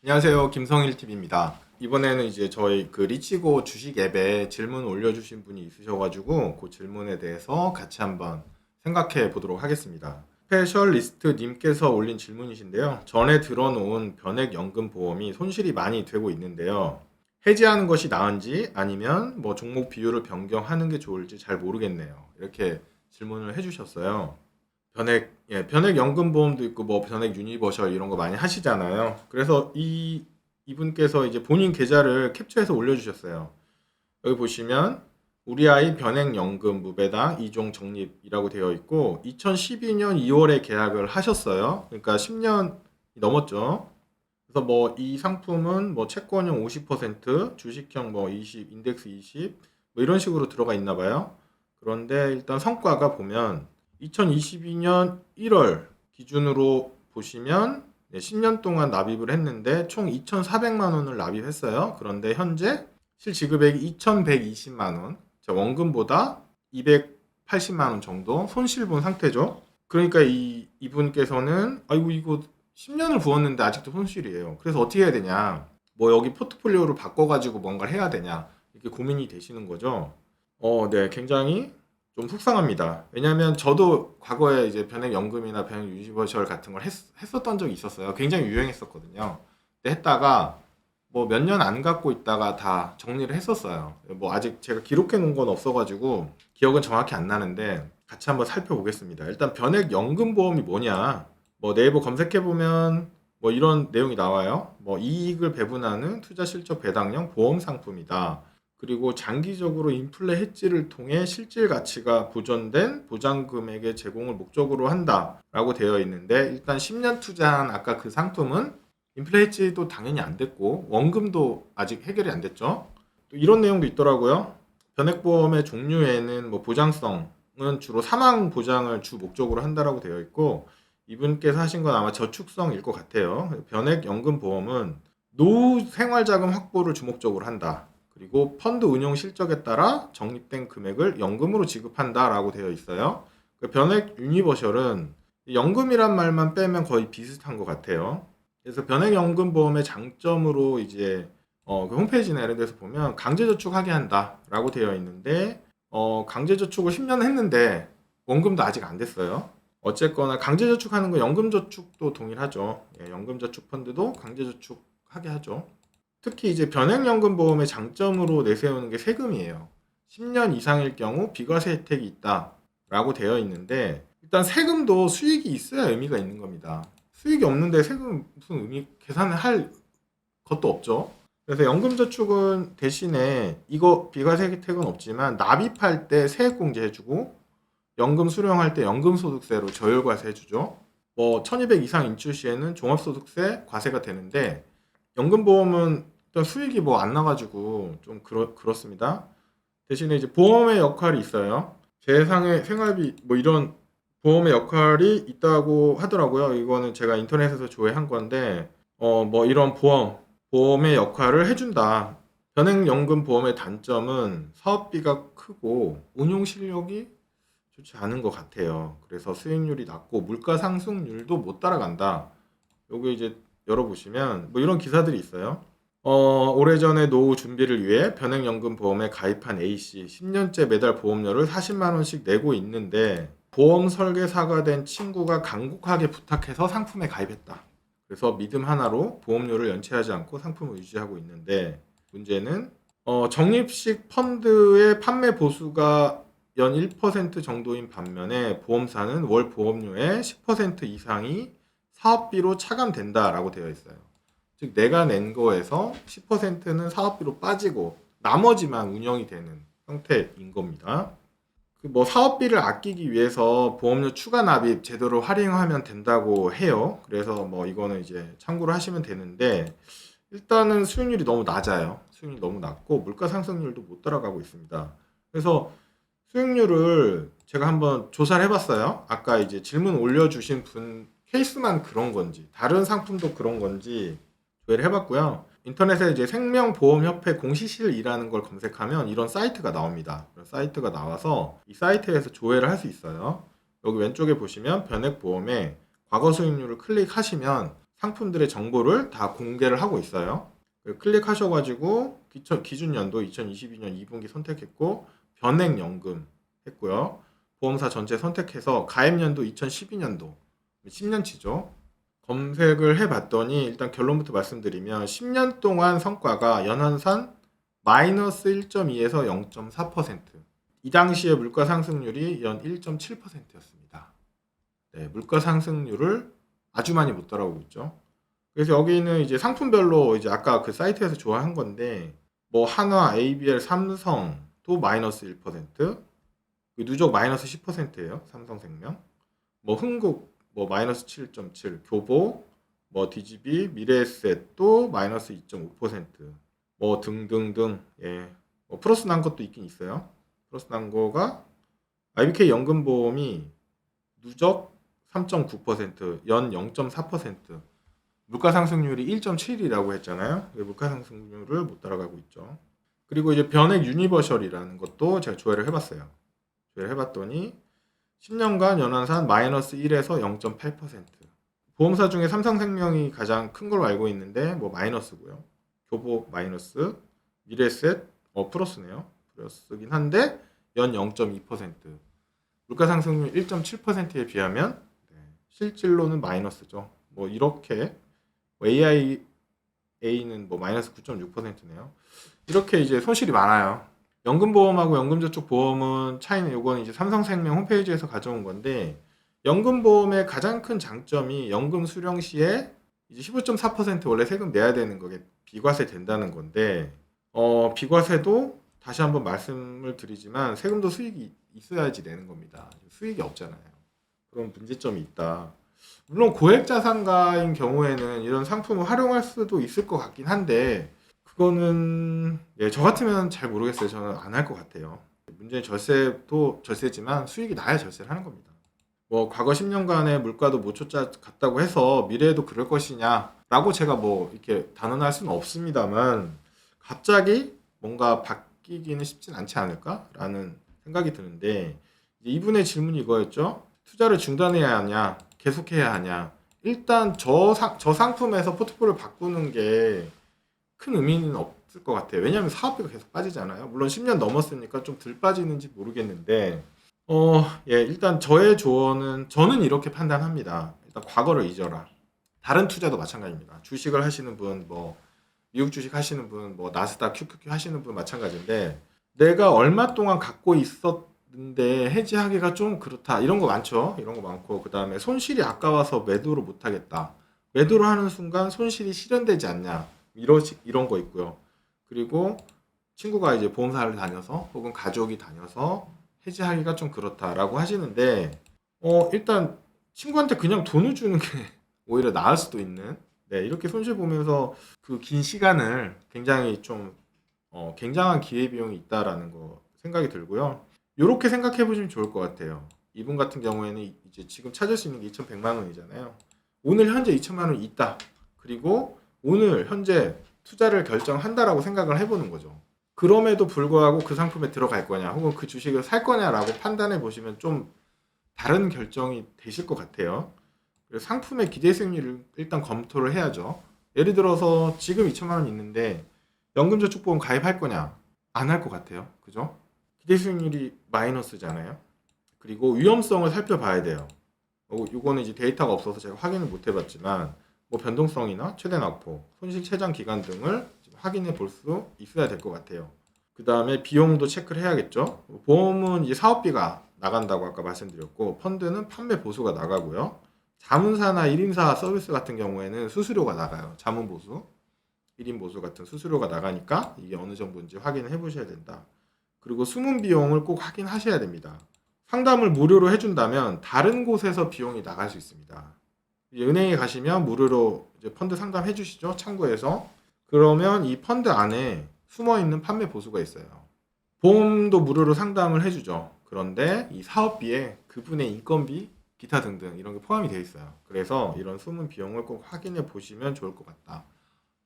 안녕하세요. 김성일TV입니다. 이번에는 이제 저희 그 리치고 주식 앱에 질문 올려주신 분이 있으셔가지고 그 질문에 대해서 같이 한번 생각해 보도록 하겠습니다. 스페셜리스트 님께서 올린 질문이신데요. 전에 들어놓은 변액연금 보험이 손실이 많이 되고 있는데요. 해지하는 것이 나은지 아니면 뭐 종목 비율을 변경하는 게 좋을지 잘 모르겠네요. 이렇게 질문을 해주셨어요. 변액연금 보험도 있고 뭐 변액 유니버셜 이런 거 많이 하시잖아요. 그래서 이분께서 이제 본인 계좌를 캡처해서 올려주셨어요. 여기 보시면 우리 아이 변액연금 무배당 2종 적립이라고 되어 있고 2012년 2월에 계약을 하셨어요. 그러니까 10년 넘었죠. 그래서 뭐 이 상품은 뭐 채권형 50%, 주식형 뭐 20, 인덱스 20, 뭐 이런 식으로 들어가 있나 봐요. 그런데 일단 성과가 보면 2022년 1월 기준으로 보시면 10년 동안 납입을 했는데 총 2,400만 원을 납입했어요. 그런데 현재 실지급액이 2,120만 원, 원금보다 280만 원 정도 손실 본 상태죠. 그러니까 이분께서는 아이고 이거 10년을 부었는데 아직도 손실이에요. 그래서 어떻게 해야 되냐? 뭐 여기 포트폴리오를 바꿔가지고 뭔가를 해야 되냐? 이렇게 고민이 되시는 거죠. 네, 굉장히 좀 속상합니다. 왜냐하면 저도 과거에 이제 변액연금이나 변액 유니버셜 같은 걸 했었던 적이 있었어요. 굉장히 유행했었거든요. 근데 했다가 뭐 몇 년 안 갖고 있다가 다 정리를 했었어요. 뭐 아직 제가 기록해 놓은 건 없어가지고 기억은 정확히 안 나는데 같이 한번 살펴보겠습니다. 일단 변액연금보험이 뭐냐? 뭐 네이버 검색해 보면 뭐 이런 내용이 나와요. 뭐 이익을 배분하는 투자 실적 배당형 보험 상품이다. 그리고 장기적으로 인플레 해지를 통해 실질 가치가 보존된 보장 금액의 제공을 목적으로 한다라고 되어 있는데 일단 10년 투자한 아까 그 상품은 인플레 해지도 당연히 안 됐고 원금도 아직 해결이 안 됐죠. 또 이런 내용도 있더라고요. 변액보험의 종류에는 뭐 보장성은 주로 사망 보장을 주 목적으로 한다라고 되어 있고 이분께서 하신 건 아마 저축성일 것 같아요. 변액연금보험은 노후 생활자금 확보를 주목적으로 한다. 그리고 펀드 운용 실적에 따라 적립된 금액을 연금으로 지급한다라고 되어 있어요. 변액 유니버셜은 연금이란 말만 빼면 거의 비슷한 것 같아요. 그래서 변액연금보험의 장점으로 이제 그 홈페이지나 이런 데서 보면 강제저축하게 한다라고 되어 있는데 강제저축을 10년 했는데 원금도 아직 안 됐어요. 어쨌거나 강제저축하는 거 연금저축도 동일하죠. 예, 연금저축 펀드도 강제저축하게 하죠. 특히 이제 변액연금보험의 장점으로 내세우는 게 세금이에요. 10년 이상일 경우 비과세 혜택이 있다라고 되어 있는데 일단 세금도 수익이 있어야 의미가 있는 겁니다. 수익이 없는데 세금 무슨 의미 계산을 할 것도 없죠. 그래서 연금저축은 대신에 이거 비과세 혜택은 없지만 납입할 때 세액공제 해주고 연금 수령할 때 연금소득세로 저율과세 해주죠. 뭐 1200 이상 인출 시에는 종합소득세 과세가 되는데 연금보험은 일단 수익이 뭐 안 나가지고 좀 그렇습니다. 대신에 이제 보험의 역할이 있어요. 재상의 생활비 뭐 이런 보험의 역할이 있다고 하더라고요. 이거는 제가 인터넷에서 조회한 건데 뭐 이런 보험의 역할을 해준다. 변액연금 보험의 단점은 사업비가 크고 운용 실력이 좋지 않은 것 같아요. 그래서 수익률이 낮고 물가 상승률도 못 따라간다. 여기 이제 열어보시면 뭐 이런 기사들이 있어요. 오래전에 노후 준비를 위해 변액연금 보험에 가입한 A씨 10년째 매달 보험료를 40만 원씩 내고 있는데 보험 설계사가 된 친구가 간곡하게 부탁해서 상품에 가입했다. 그래서 믿음 하나로 보험료를 연체하지 않고 상품을 유지하고 있는데 문제는 적립식 펀드의 판매 보수가 연 1% 정도인 반면에 보험사는 월 보험료의 10% 이상이 사업비로 차감된다라고 되어 있어요. 즉 내가 낸 거에서 10%는 사업비로 빠지고 나머지만 운영이 되는 형태인 겁니다. 그 뭐 사업비를 아끼기 위해서 보험료 추가 납입 제도를 활용하면 된다고 해요. 그래서 뭐 이거는 이제 참고를 하시면 되는데 일단은 수익률이 너무 낮아요. 수익률이 너무 낮고 물가 상승률도 못 따라가고 있습니다. 그래서 수익률을 제가 한번 조사를 해봤어요. 아까 이제 질문 올려주신 분 케이스만 그런 건지 다른 상품도 그런 건지 조회를 해봤고요. 인터넷에 이제 생명보험협회 공시실이라는 걸 검색하면 이런 사이트가 나옵니다. 이런 사이트가 나와서 이 사이트에서 조회를 할 수 있어요. 여기 왼쪽에 보시면 변액보험에 과거 수익률을 클릭하시면 상품들의 정보를 다 공개를 하고 있어요. 클릭하셔가지고 기준 연도 2022년 2분기 선택했고 변액연금 했고요. 보험사 전체 선택해서 가입 연도 2012년도 10년치죠. 검색을 해봤더니 일단 결론부터 말씀드리면 10년 동안 성과가 연한산 마이너스 1.2에서 0.4%. 이 당시에 물가 상승률이 연 1.7%였습니다. 네, 물가 상승률을 아주 많이 못 따라오고 있죠. 그래서 여기는 이제 상품별로 이제 아까 그 사이트에서 좋아한 건데 뭐 한화, ABL, 삼성도 마이너스 1%, 누적 마이너스 10%예요. 삼성생명. 뭐 흥국 뭐 마이너스 7.7, 교보, 뭐 DGB, 미래에셋도 마이너스 2.5%, 뭐 등등등. 예. 뭐 플러스 난 것도 있긴 있어요. 플러스 난 거가 IBK 연금보험이 누적 3.9%, 연 0.4%. 물가 상승률이 1.7이라고 했잖아요. 물가 상승률을 못 따라가고 있죠. 그리고 이제 변액 유니버셜이라는 것도 제가 조회를 해봤어요. 조회를 해봤더니 10년간 연한산 마이너스 1에서 0.8%. 보험사 중에 삼성생명이 가장 큰 걸로 알고 있는데 뭐 마이너스고요. 교보 마이너스, 미래셋 플러스네요. 플러스긴 한데 연 0.2%. 물가 상승률 1.7%에 비하면 실질로는 마이너스죠. 뭐 이렇게 AIA는 뭐 마이너스 9.6%네요. 이렇게 이제 손실이 많아요. 연금보험하고 연금저축보험은 차이는 요거는 이제 삼성생명 홈페이지에서 가져온 건데 연금보험의 가장 큰 장점이 연금 수령 시에 이제 15.4% 원래 세금 내야 되는 거게 비과세 된다는 건데 비과세도 다시 한번 말씀을 드리지만 세금도 수익이 있어야지 내는 겁니다. 수익이 없잖아요. 그런 문제점이 있다. 물론 고액자산가인 경우에는 이런 상품을 활용할 수도 있을 것 같긴 한데 그거는 저 같으면 잘 모르겠어요. 저는 안 할 것 같아요. 문제는 절세도 절세지만 수익이 나야 절세를 하는 겁니다. 뭐 과거 10년간의 물가도 못 쫓아갔다고 해서 미래에도 그럴 것이냐라고 제가 뭐 이렇게 단언할 수는 없습니다만 갑자기 뭔가 바뀌기는 쉽진 않지 않을까라는 생각이 드는데 이분의 질문이 이거였죠. 투자를 중단해야 하냐, 계속해야 하냐. 일단 저 상품에서 포트폴리오를 바꾸는 게 큰 의미는 없을 것 같아요. 왜냐하면 사업비가 계속 빠지잖아요. 물론 10년 넘었으니까 좀 덜 빠지는지 모르겠는데, 일단 저의 조언은 저는 이렇게 판단합니다. 일단 과거를 잊어라. 다른 투자도 마찬가지입니다. 주식을 하시는 분, 뭐 미국 주식 하시는 분, 뭐 나스닥 QQQ 하시는 분 마찬가지인데, 내가 얼마 동안 갖고 있었는데 해지하기가 좀 그렇다. 이런 거 많죠. 이런 거 많고, 그 다음에 손실이 아까워서 매도를 못 하겠다. 매도를 하는 순간 손실이 실현되지 않냐. 이런 거 있고요. 그리고 친구가 이제 보험사를 다녀서 혹은 가족이 다녀서 해지하기가 좀 그렇다라고 하시는데 일단 친구한테 그냥 돈을 주는 게 오히려 나을 수도 있는 이렇게 손실 보면서 그 긴 시간을 굉장히 좀 굉장한 기회비용이 있다라는 거 생각이 들고요. 이렇게 생각해 보시면 좋을 것 같아요. 이분 같은 경우에는 이제 지금 찾을 수 있는 게 2,100만 원이잖아요. 오늘 현재 2천만 원이 있다. 그리고 오늘 현재 투자를 결정한다라고 생각을 해보는 거죠. 그럼에도 불구하고 그 상품에 들어갈 거냐 혹은 그 주식을 살 거냐라고 판단해 보시면 좀 다른 결정이 되실 것 같아요. 그래서 상품의 기대 수익률을 일단 검토를 해야죠. 예를 들어서 지금 2천만 원 있는데 연금저축보험 가입할 거냐? 안 할 것 같아요. 그죠? 기대 수익률이 마이너스잖아요. 그리고 위험성을 살펴봐야 돼요. 요거는 이제 데이터가 없어서 제가 확인을 못 해봤지만 뭐 변동성이나 최대 낙폭, 손실 최장 기간 등을 확인해 볼 수 있어야 될 것 같아요. 그 다음에 비용도 체크를 해야겠죠. 보험은 이제 사업비가 나간다고 아까 말씀드렸고 펀드는 판매 보수가 나가고요. 자문사나 1인사 서비스 같은 경우에는 수수료가 나가요. 자문보수, 1인 보수 같은 수수료가 나가니까 이게 어느 정도인지 확인을 해보셔야 된다. 그리고 숨은 비용을 꼭 확인하셔야 됩니다. 상담을 무료로 해준다면 다른 곳에서 비용이 나갈 수 있습니다. 은행에 가시면 무료로 이제 펀드 상담해 주시죠. 창구에서. 그러면 이 펀드 안에 숨어 있는 판매 보수가 있어요. 보험도 무료로 상담을 해주죠. 그런데 이 사업비에 그분의 인건비, 기타 등등 이런 게 포함이 되어 있어요. 그래서 이런 숨은 비용을 꼭 확인해 보시면 좋을 것 같다.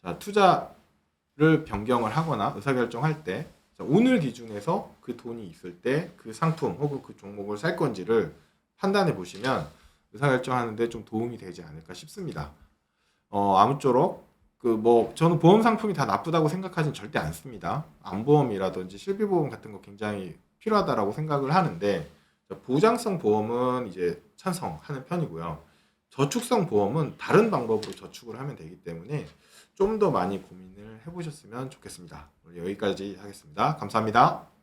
자, 투자를 변경을 하거나 의사결정할 때 오늘 기준에서 그 돈이 있을 때 그 상품 혹은 그 종목을 살 건지를 판단해 보시면 의사결정하는데 좀 도움이 되지 않을까 싶습니다. 아무쪼록 저는 보험 상품이 다 나쁘다고 생각하진 절대 않습니다. 암보험이라든지 실비보험 같은 거 굉장히 필요하다라고 생각을 하는데 보장성 보험은 이제 찬성하는 편이고요. 저축성 보험은 다른 방법으로 저축을 하면 되기 때문에 좀 더 많이 고민을 해보셨으면 좋겠습니다. 오늘 여기까지 하겠습니다. 감사합니다.